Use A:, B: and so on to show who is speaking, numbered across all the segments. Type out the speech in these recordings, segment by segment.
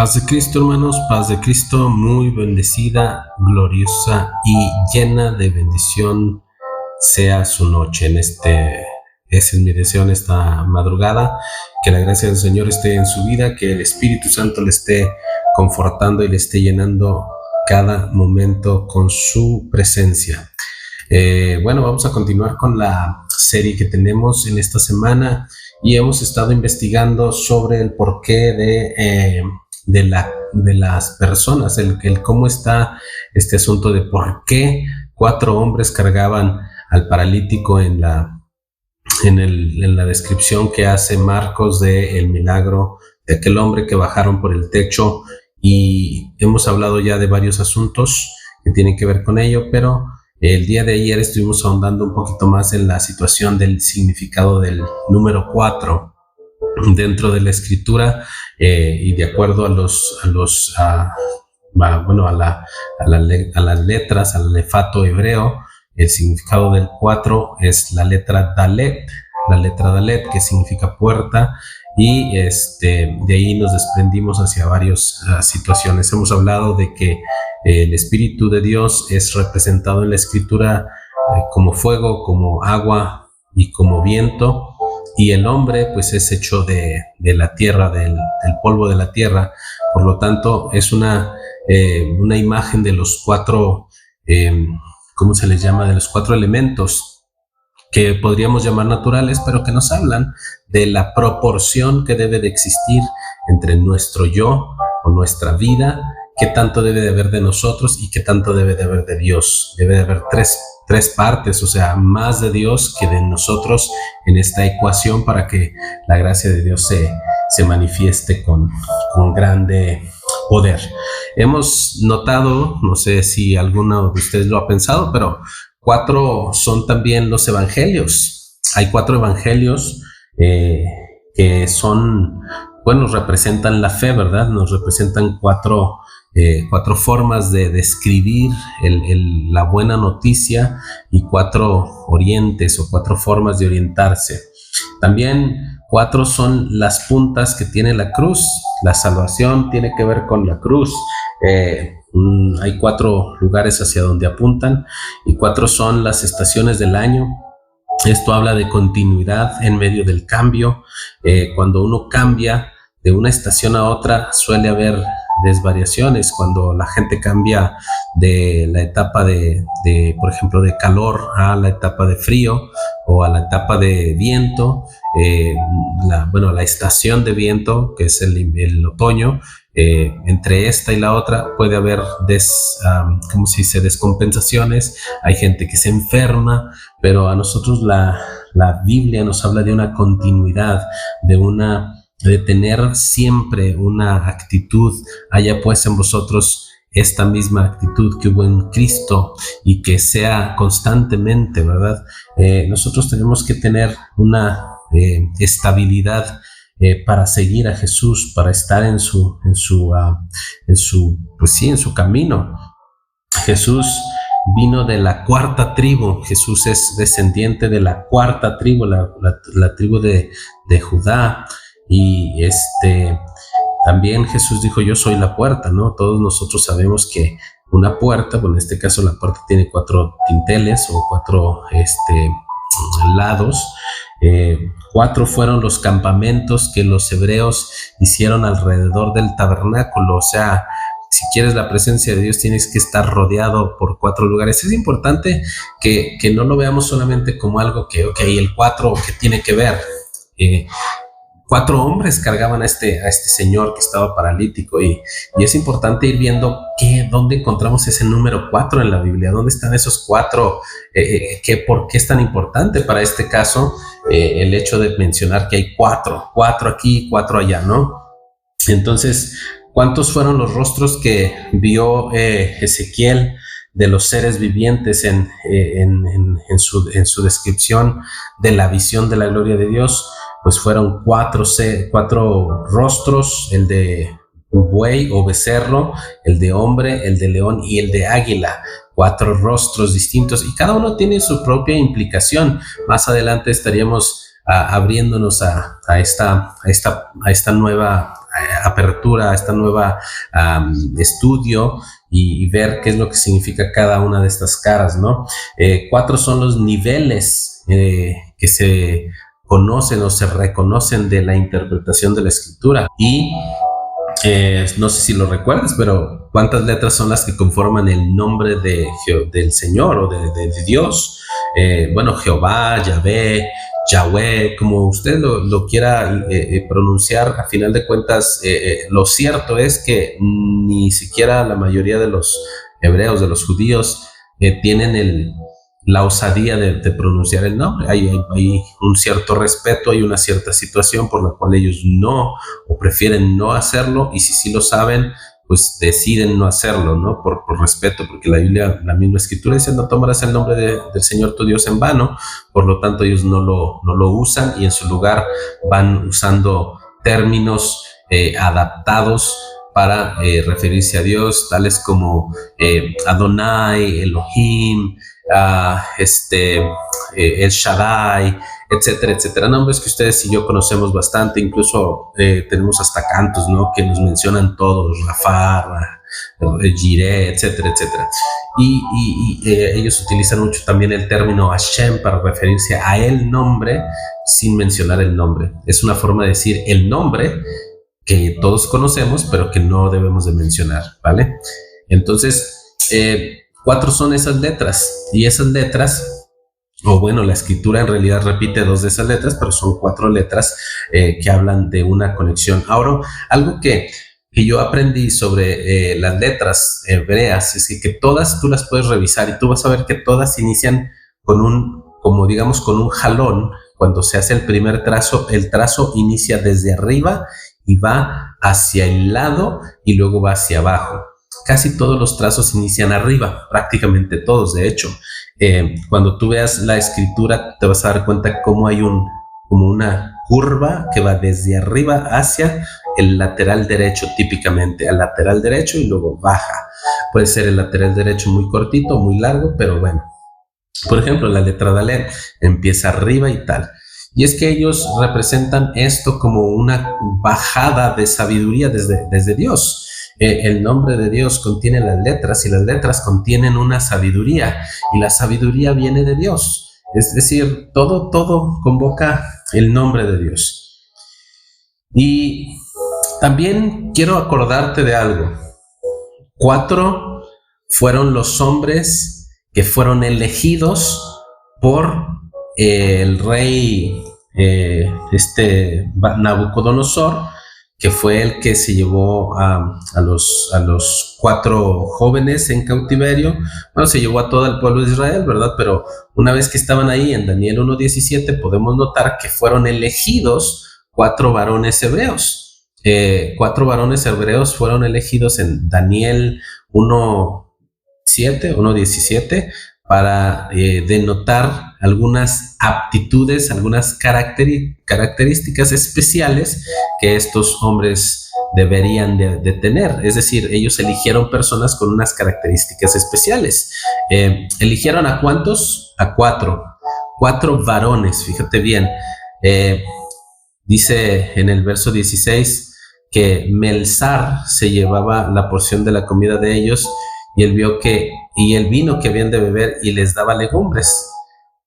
A: Paz de Cristo, hermanos, paz de Cristo, muy bendecida, gloriosa y llena de bendición sea su noche ese es mi deseo en esta madrugada, que la gracia del Señor esté en su vida, que el Espíritu Santo le esté confortando y le esté llenando cada momento con su presencia. Bueno, vamos a continuar con la serie que tenemos en esta semana y hemos estado investigando sobre el porqué de las personas, el cómo está este asunto de por qué 4 hombres cargaban al paralítico en la descripción que hace Marcos del milagro de aquel hombre que bajaron por el techo, y hemos hablado ya de varios asuntos que tienen que ver con ello, pero el día de ayer estuvimos ahondando un poquito más en la situación del significado del número 4 dentro de la escritura, y de acuerdo a las letras, al alefato hebreo, el significado del 4 es la letra Dalet, que significa puerta, y de ahí nos desprendimos hacia varias situaciones. Hemos hablado de que el Espíritu de Dios es representado en la escritura como fuego, como agua y como viento, y el hombre pues es hecho de la tierra, del polvo de la tierra. Por lo tanto es una imagen de los 4, ¿cómo se les llama? De los 4 elementos que podríamos llamar naturales, pero que nos hablan de la proporción que debe de existir entre nuestro yo o nuestra vida, qué tanto debe de haber de nosotros y qué tanto debe de haber de Dios. Debe de haber tres partes, o sea, más de Dios que de nosotros en esta ecuación, para que la gracia de Dios se manifieste con grande poder. Hemos notado, no sé si alguno de ustedes lo ha pensado, pero 4 son también los evangelios. Hay 4 evangelios que son, bueno, representan la fe, ¿verdad? Nos representan 4 formas de describir la buena noticia, y 4 orientes o 4 formas de orientarse. También 4 son las puntas que tiene la cruz. La salvación tiene que ver con la cruz. Hay 4 lugares hacia donde apuntan, y 4 son las estaciones del año. Esto habla de continuidad en medio del cambio. Cuando uno cambia de una estación a otra, suele haber desvariaciones. Cuando la gente cambia de la etapa por ejemplo, de calor a la etapa de frío, o a la etapa de viento, la estación de viento, que es el otoño, entre esta y la otra puede haber descompensaciones. Hay gente que se enferma, pero a nosotros la Biblia nos habla de una continuidad, de tener siempre una actitud. Haya pues en vosotros esta misma actitud que hubo en Cristo, y que sea constantemente, ¿verdad? Nosotros tenemos que tener una estabilidad para seguir a Jesús, para estar en su camino. Jesús vino de la 4ª tribu. Jesús es descendiente de la 4ª tribu, la tribu de Judá. Y también Jesús dijo: yo soy la puerta, ¿no? Todos nosotros sabemos que una puerta, bueno, en este caso la puerta tiene 4 dinteles o 4 lados. 4 fueron los campamentos que los hebreos hicieron alrededor del tabernáculo. O sea, si quieres la presencia de Dios, tienes que estar rodeado por 4 lugares. Es importante que no lo veamos solamente como algo que, el 4, ¿qué tiene que ver? 4 hombres cargaban a este señor que estaba paralítico, y es importante ir viendo dónde encontramos ese número 4 en la Biblia. ¿Dónde están esos 4? ¿Por qué es tan importante para este caso el hecho de mencionar que hay 4 aquí y 4 allá, ¿no? Entonces, ¿cuántos fueron los rostros que vio Ezequiel de los seres vivientes en su descripción de la visión de la gloria de Dios? Pues fueron 4 rostros: el de buey o becerro, el de hombre, el de león y el de águila. 4 rostros distintos, y cada uno tiene su propia implicación. Más adelante estaríamos abriéndonos a esta nueva apertura, a esta nueva estudio y ver qué es lo que significa cada una de estas caras, ¿no? 4 son los niveles que se conocen o se reconocen de la interpretación de la escritura. Y no sé si lo recuerdas, pero ¿cuántas letras son las que conforman el nombre del Señor o de Dios? Bueno, Jehová, Yahvé, Yahweh, como usted lo quiera pronunciar, a final de cuentas, lo cierto es que ni siquiera la mayoría de los hebreos, de los judíos, tienen la osadía de pronunciar el nombre. Hay un cierto respeto, hay una cierta situación por la cual ellos no, o prefieren no hacerlo, y si sí lo saben, pues deciden no hacerlo, ¿no? Por respeto, porque la Biblia, la misma escritura dice: no tomarás el nombre del Señor tu Dios en vano. Por lo tanto, ellos no lo usan, y en su lugar van usando términos adaptados para referirse a Dios, tales como Adonai, Elohim, El Shaddai, etcétera, etcétera. Nombres que ustedes y yo conocemos bastante, incluso tenemos hasta cantos, ¿no?, que nos mencionan todos: Rafa, Jireh, etcétera, etcétera. Y ellos utilizan mucho también el término Hashem para referirse a el nombre sin mencionar el nombre. Es una forma de decir el nombre que todos conocemos, pero que no debemos de mencionar, ¿vale? Entonces, 4 son esas letras, y esas letras, o bueno, la escritura en realidad repite 2 de esas letras, pero son 4 letras que hablan de una conexión. Ahora, algo que yo aprendí sobre las letras hebreas es que todas tú las puedes revisar, y tú vas a ver que todas inician con un jalón. Cuando se hace el primer trazo, el trazo inicia desde arriba y va hacia el lado y luego va hacia abajo. Casi todos los trazos inician arriba, prácticamente todos, de hecho. Cuando tú veas la escritura, te vas a dar cuenta cómo hay como una curva que va desde arriba hacia el lateral derecho, típicamente al lateral derecho, y luego baja. Puede ser el lateral derecho muy cortito, muy largo, pero bueno. Por ejemplo, la letra Dalet empieza arriba y tal. Y es que ellos representan esto como una bajada de sabiduría desde Dios. El nombre de Dios contiene las letras, y las letras contienen una sabiduría, y la sabiduría viene de Dios. Es decir, todo convoca el nombre de Dios. Y también quiero acordarte de algo. 4 fueron los hombres que fueron elegidos por el rey Nabucodonosor, que fue el que se llevó a los 4 jóvenes en cautiverio. Bueno, se llevó a todo el pueblo de Israel, ¿verdad? Pero una vez que estaban ahí en Daniel 1:17, podemos notar que fueron elegidos 4 varones hebreos. 4 varones hebreos fueron elegidos en Daniel 1:17 para denotar algunas aptitudes, algunas características especiales que estos hombres deberían de tener. Es decir, ellos eligieron personas con unas características especiales. ¿Eligieron a cuántos? A 4 varones, fíjate bien. Dice en el verso 16 que Melzar se llevaba la porción de la comida de ellos, y él vio y el vino que habían de beber, y les daba legumbres.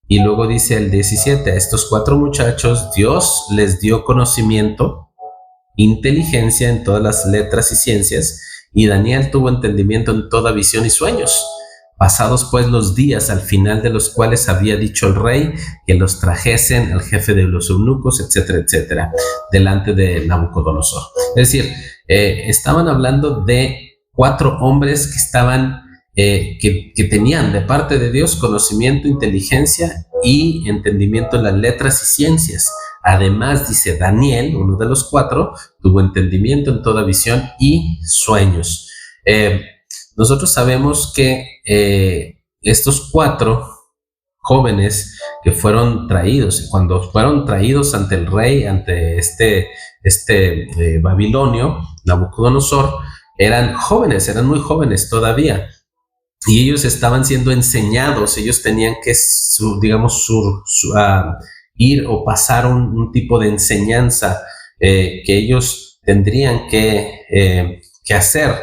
A: Y luego dice el 17: a estos 4 muchachos Dios les dio conocimiento, inteligencia en todas las letras y ciencias, y Daniel tuvo entendimiento en toda visión y sueños. Pasados pues los días, al final de los cuales había dicho el rey que los trajesen al jefe de los eunucos, etcétera, etcétera, delante de Nabucodonosor. Es decir, estaban hablando de 4 hombres que estaban, que tenían de parte de Dios conocimiento, inteligencia y entendimiento en las letras y ciencias. Además, dice Daniel, uno de los 4, tuvo entendimiento en toda visión y sueños. Nosotros sabemos que estos 4 jóvenes que fueron traídos, cuando fueron traídos ante el rey, ante este babilonio, Nabucodonosor, eran jóvenes, eran muy jóvenes todavía, y ellos estaban siendo enseñados. Ellos tenían que, ir o pasar un tipo de enseñanza que ellos tendrían que hacer.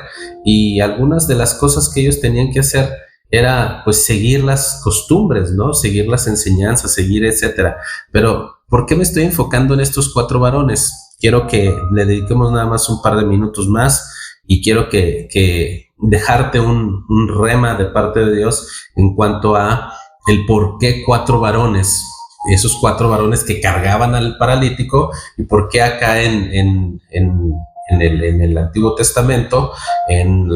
A: Y algunas de las cosas que ellos tenían que hacer era pues seguir las costumbres, ¿no? Seguir las enseñanzas, seguir, etcétera. Pero ¿por qué me estoy enfocando en estos 4 varones? Quiero que le dediquemos nada más un par de minutos más y quiero que dejarte un rema de parte de Dios en cuanto a el por qué 4 varones, esos 4 varones que cargaban al paralítico, y por qué acá en el Antiguo Testamento, en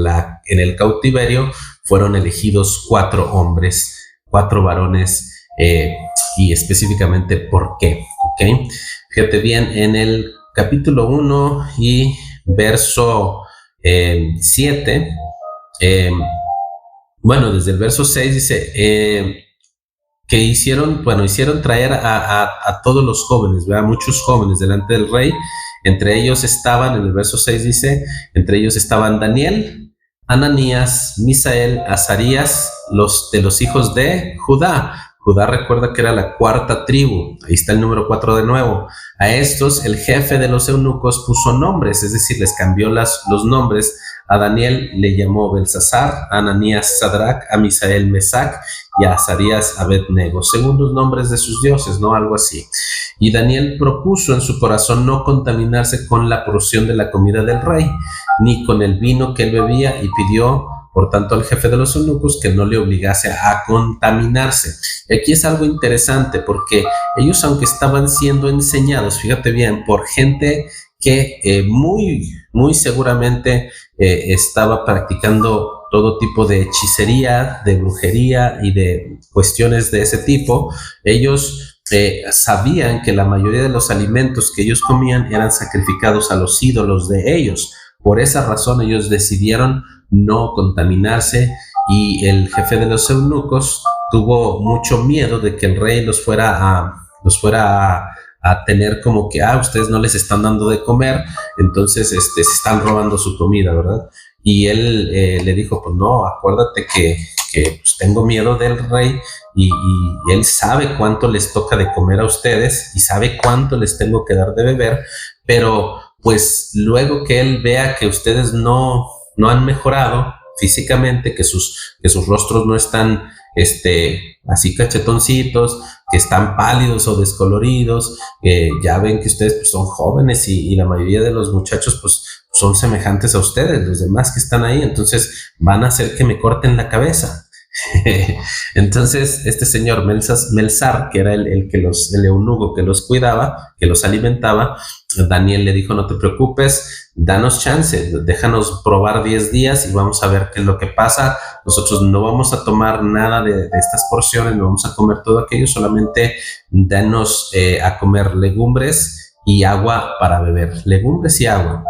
A: el cautiverio, fueron elegidos 4 hombres, 4 varones, y específicamente por qué, ¿ok? Fíjate bien, en el capítulo 1 y verso 7, bueno, desde el verso 6 dice que hicieron traer a todos los jóvenes, ¿verdad? Muchos jóvenes delante del rey. Entre ellos estaban, en el verso 6 dice, entre ellos estaban Daniel, Ananías, Misael, Azarías, de los hijos de Judá. Judá, recuerda que era la 4ª tribu. Ahí está el número 4 de nuevo. A estos el jefe de los eunucos puso nombres, es decir, les cambió los nombres. A Daniel le llamó Belsasar, a Ananías Sadrach, a Misael Mesac y a Azarías Abednego, según los nombres de sus dioses, ¿no? Algo así. Y Daniel propuso en su corazón no contaminarse con la porción de la comida del rey, ni con el vino que él bebía, y pidió, por tanto, al jefe de los eunucos que no le obligase a contaminarse. Y aquí es algo interesante, porque ellos, aunque estaban siendo enseñados, fíjate bien, por gente que muy seguramente estaba practicando todo tipo de hechicería, de brujería y de cuestiones de ese tipo, ellos sabían que la mayoría de los alimentos que ellos comían eran sacrificados a los ídolos de ellos. Por esa razón ellos decidieron no contaminarse, y el jefe de los eunucos tuvo mucho miedo de que el rey los fuera a tener como que, ustedes no les están dando de comer, entonces se están robando su comida, ¿verdad? Y él le dijo, pues no, acuérdate que pues, tengo miedo del rey, y él sabe cuánto les toca de comer a ustedes y sabe cuánto les tengo que dar de beber, pero pues luego que él vea que ustedes no han mejorado físicamente, que sus rostros no están así cachetoncitos, que están pálidos o descoloridos, ya ven que ustedes pues, son jóvenes y la mayoría de los muchachos pues son semejantes a ustedes, los demás que están ahí, entonces van a hacer que me corten la cabeza. Entonces este señor Melsar, que era el eunuco que los cuidaba, que los alimentaba, Daniel le dijo, no te preocupes, danos chance, déjanos probar 10 días y vamos a ver qué es lo que pasa. Nosotros no vamos a tomar nada de estas porciones, no vamos a comer todo aquello, solamente danos a comer legumbres y agua para beber, legumbres y agua.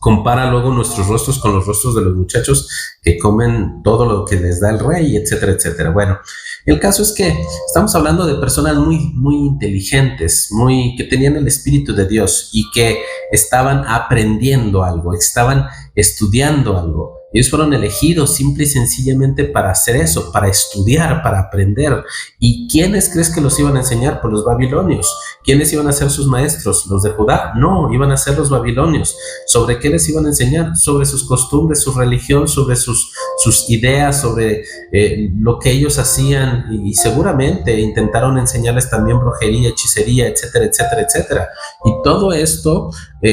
A: Compara luego nuestros rostros con los rostros de los muchachos que comen todo lo que les da el rey, etcétera, etcétera. Bueno, el caso es que estamos hablando de personas muy inteligentes, que tenían el Espíritu de Dios y que estaban aprendiendo algo, estaban estudiando algo. Ellos fueron elegidos simple y sencillamente para hacer eso, para estudiar, para aprender. ¿Y quiénes crees que los iban a enseñar? Pues los babilonios. ¿Quiénes iban a ser sus maestros? ¿Los de Judá? No, iban a ser los babilonios. ¿Sobre qué les iban a enseñar? Sobre sus costumbres, su religión, sobre sus ideas, sobre lo que ellos hacían, y seguramente intentaron enseñarles también brujería, hechicería, etcétera, etcétera, etcétera. Y todo esto,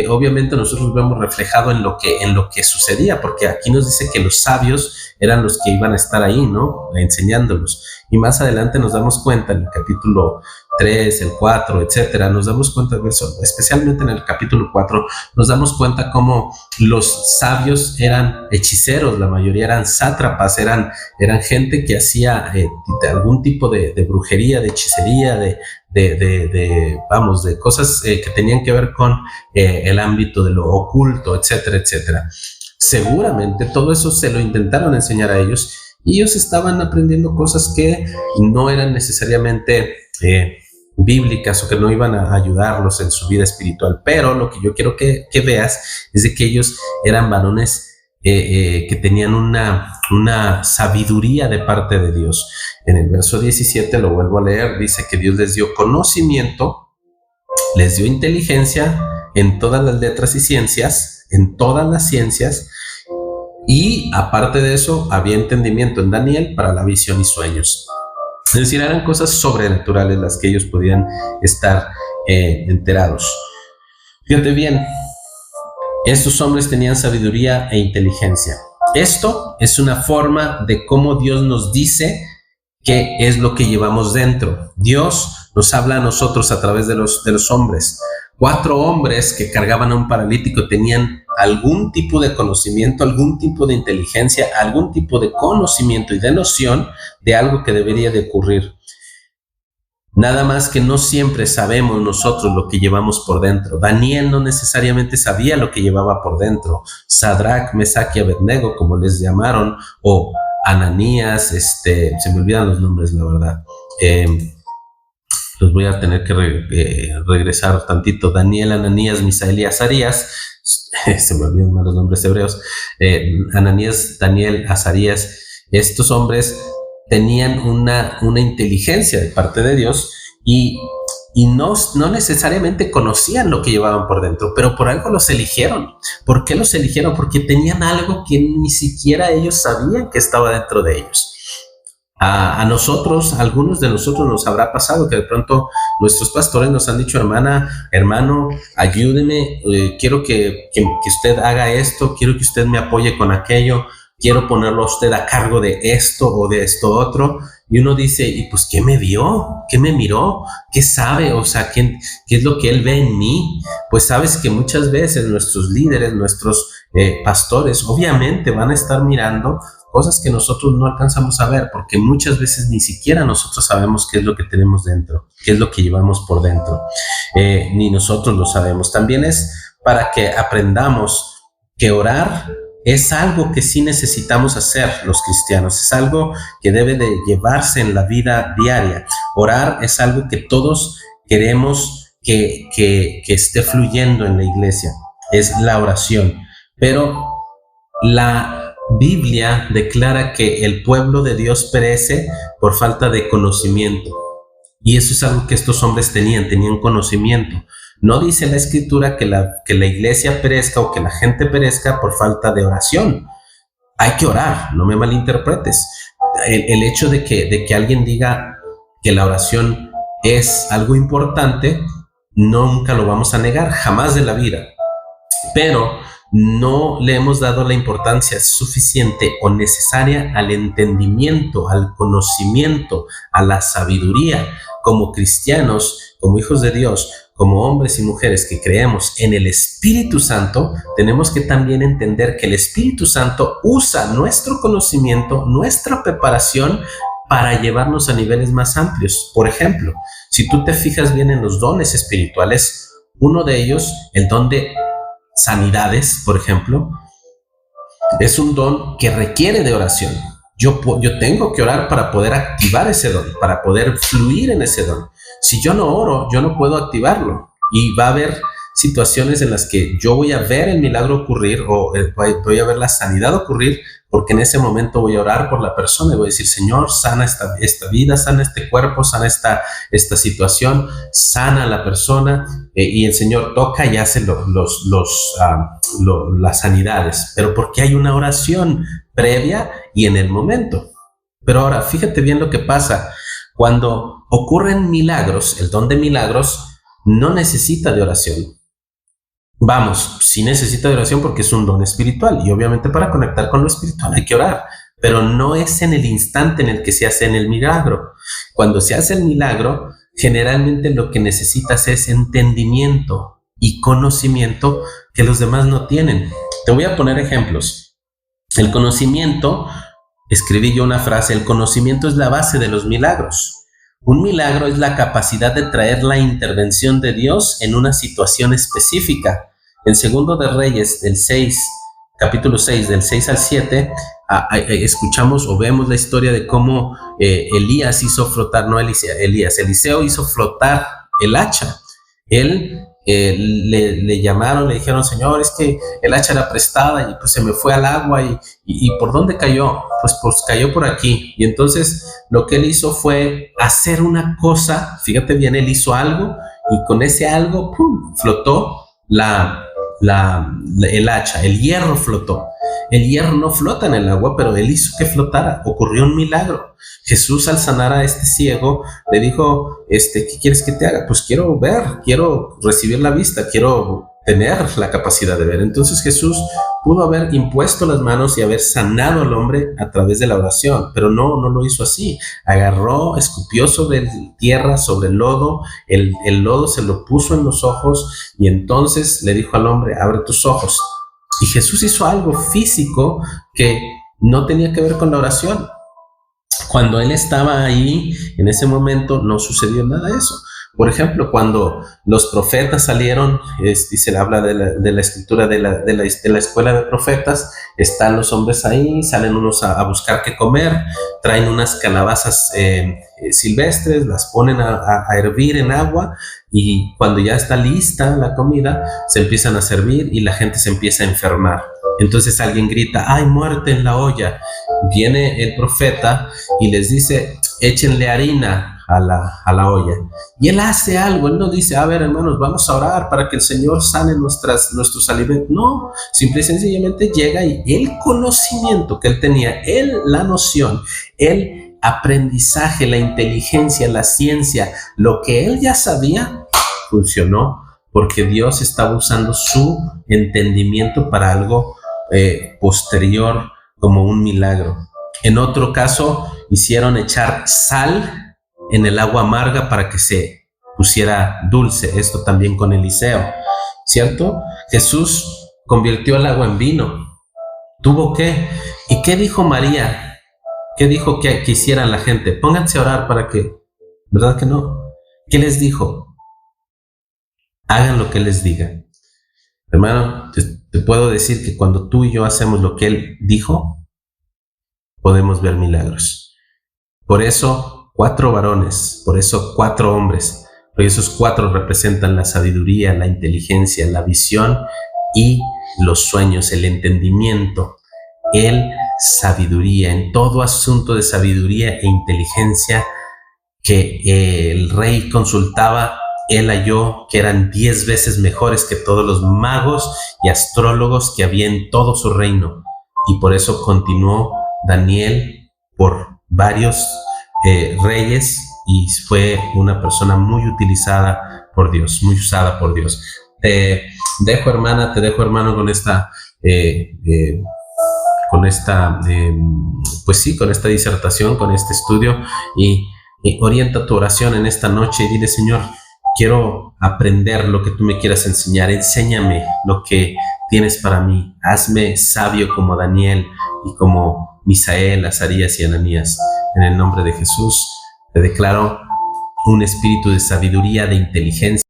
A: obviamente nosotros vemos reflejado en lo que sucedía, porque aquí nos dice que los sabios eran los que iban a estar ahí, ¿no? Enseñándolos. Y más adelante nos damos cuenta en el capítulo 3, el 4, etcétera, nos damos cuenta de eso, especialmente en el capítulo 4, nos damos cuenta cómo los sabios eran hechiceros, la mayoría eran sátrapas, eran gente que hacía algún tipo de brujería, de hechicería, de cosas que tenían que ver con el ámbito de lo oculto, etcétera, etcétera. Seguramente todo eso se lo intentaron enseñar a ellos, y ellos estaban aprendiendo cosas que no eran necesariamente bíblicas o que no iban a ayudarlos en su vida espiritual. Pero lo que yo quiero que veas es de que ellos eran varones que tenían una sabiduría de parte de Dios. En el verso 17, lo vuelvo a leer, dice que Dios les dio conocimiento, les dio inteligencia en todas las letras y ciencias, en todas las ciencias, y aparte de eso, había entendimiento en Daniel para la visión y sueños. Es decir, eran cosas sobrenaturales las que ellos podían estar enterados. Fíjate bien, estos hombres tenían sabiduría e inteligencia. Esto es una forma de cómo Dios nos dice qué es lo que llevamos dentro. Dios nos habla a nosotros a través de los hombres. 4 hombres que cargaban a un paralítico tenían algún tipo de conocimiento, algún tipo de inteligencia, algún tipo de conocimiento y de noción de algo que debería de ocurrir. Nada más que no siempre sabemos nosotros lo que llevamos por dentro. Daniel no necesariamente sabía lo que llevaba por dentro. Sadrach, Mesach y Abednego, como les llamaron, o Ananías, se me olvidan los nombres, la verdad. Los voy a tener que regresar tantito. Daniel, Ananías, Misael y Azarías. Se me olvidan más los nombres hebreos. Ananías, Daniel, Azarías. Estos hombres tenían una inteligencia de parte de Dios y no necesariamente conocían lo que llevaban por dentro, pero por algo los eligieron. ¿Por qué los eligieron? Porque tenían algo que ni siquiera ellos sabían que estaba dentro de ellos. A nosotros, a algunos de nosotros nos habrá pasado que de pronto nuestros pastores nos han dicho: hermano, ayúdeme, quiero que usted haga esto, quiero que usted me apoye con aquello, quiero ponerlo a usted a cargo de esto o de esto otro. Y uno dice: ¿y pues qué me vio? ¿Qué me miró? ¿Qué sabe? O sea, ¿qué es lo que él ve en mí? Pues sabes que muchas veces nuestros líderes, nuestros pastores, obviamente van a estar mirando cosas que nosotros no alcanzamos a ver, porque muchas veces ni siquiera nosotros sabemos qué es lo que tenemos dentro, qué es lo que llevamos por dentro. Ni nosotros lo sabemos. También es para que aprendamos que orar es algo que sí necesitamos hacer los cristianos, es algo que debe de llevarse en la vida diaria. Orar es algo que todos queremos que esté fluyendo en la iglesia, es la oración. Pero la Biblia declara que el pueblo de Dios perece por falta de conocimiento. Y eso es algo que estos hombres tenían conocimiento. No dice la Escritura que la iglesia perezca o que la gente perezca por falta de oración. Hay que orar, no me malinterpretes. El hecho de que alguien diga que la oración es algo importante, nunca lo vamos a negar, jamás de la vida. Pero no le hemos dado la importancia suficiente o necesaria al entendimiento, al conocimiento, a la sabiduría. Como cristianos, como hijos de Dios, como hombres y mujeres que creemos en el Espíritu Santo, tenemos que también entender que el Espíritu Santo usa nuestro conocimiento, nuestra preparación para llevarnos a niveles más amplios. Por ejemplo, si tú te fijas bien en los dones espirituales, uno de ellos, el don de sanidades, por ejemplo, es un don que requiere de oración. Yo tengo que orar para poder activar ese don, para poder fluir en ese don. Si yo no oro, yo no puedo activarlo. Y va a haber situaciones en las que yo voy a ver el milagro ocurrir o voy a ver la sanidad ocurrir, porque en ese momento voy a orar por la persona y voy a decir: Señor, sana esta vida, sana este cuerpo, sana esta situación, sana a la persona, y el Señor toca y hace las sanidades, pero porque hay una oración previa y en el momento. Pero ahora, fíjate bien lo que pasa cuando ocurren milagros. El don de milagros no necesita de oración. Vamos, sí necesita de oración porque es un don espiritual, y obviamente para conectar con lo espiritual hay que orar, pero no es en el instante en el que se hace el milagro. Cuando se hace el milagro, generalmente lo que necesitas es entendimiento y conocimiento que los demás no tienen. Te voy a poner ejemplos. El conocimiento, escribí yo una frase: el conocimiento es la base de los milagros. Un milagro es la capacidad de traer la intervención de Dios en una situación específica. En Segundo de Reyes, capítulo 6, del 6 al 7, escuchamos o vemos la historia de cómo Eliseo hizo flotar el hacha. Él le llamaron, le dijeron: Señor, es que el hacha era prestada y pues se me fue al agua. ¿Y por dónde cayó? Pues cayó por aquí. Y entonces lo que él hizo fue hacer una cosa. Fíjate bien, él hizo algo y con ese algo, ¡pum!, flotó el hacha, el hierro flotó. El hierro no flota en el agua, pero él hizo que flotara. Ocurrió un milagro. Jesús, al sanar a este ciego, le dijo, ¿qué quieres que te haga? Pues quiero ver, quiero recibir la vista, quiero tener la capacidad de ver. Entonces Jesús pudo haber impuesto las manos y haber sanado al hombre a través de la oración, pero no lo hizo así. Agarró, escupió sobre tierra, sobre el lodo, el lodo se lo puso en los ojos y entonces le dijo al hombre, abre tus ojos. Y Jesús hizo algo físico que no tenía que ver con la oración. Cuando él estaba ahí, en ese momento, no sucedió nada de eso. Por ejemplo, cuando los profetas salieron, y se le habla de la escritura de la escuela de profetas, están los hombres ahí, salen unos a buscar qué comer, traen unas calabazas silvestres, las ponen a hervir en agua, y cuando ya está lista la comida, se empiezan a servir y la gente se empieza a enfermar. Entonces alguien grita, ¡hay muerte en la olla! Viene el profeta y les dice, échenle harina a la olla. Y él hace algo, él no dice, a ver, hermanos, vamos a orar para que el Señor sane nuestros alimentos. No, simple y sencillamente llega y el conocimiento que él tenía, la noción, el aprendizaje, la inteligencia, la ciencia, lo que él ya sabía, funcionó porque Dios estaba usando su entendimiento para algo posterior, como un milagro. En otro caso, hicieron echar sal en el agua amarga para que se pusiera dulce. Esto también con Eliseo, ¿cierto? Jesús convirtió el agua en vino. ¿Tuvo qué? ¿Y qué dijo María? ¿Qué dijo que hiciera la gente? Pónganse a orar para que, ¿verdad que no? ¿Qué les dijo? Hagan lo que Él les diga. Hermano, te puedo decir que cuando tú y yo hacemos lo que Él dijo, podemos ver milagros. Por eso 4 varones, por eso 4 hombres, porque esos 4 representan la sabiduría, la inteligencia, la visión y los sueños, el entendimiento, sabiduría, en todo asunto de sabiduría e inteligencia que el rey consultaba. Él halló que eran 10 veces mejores que todos los magos y astrólogos que había en todo su reino. Y por eso continuó Daniel por varios reyes y fue una persona muy utilizada por Dios, muy usada por Dios. Te dejo, hermana, hermano, con esta disertación, con este estudio, y orienta tu oración en esta noche y dile, Señor, quiero aprender lo que tú me quieras enseñar. Enséñame lo que tienes para mí. Hazme sabio como Daniel y como Misael, Azarías y Ananías. En el nombre de Jesús, te declaro un espíritu de sabiduría, de inteligencia.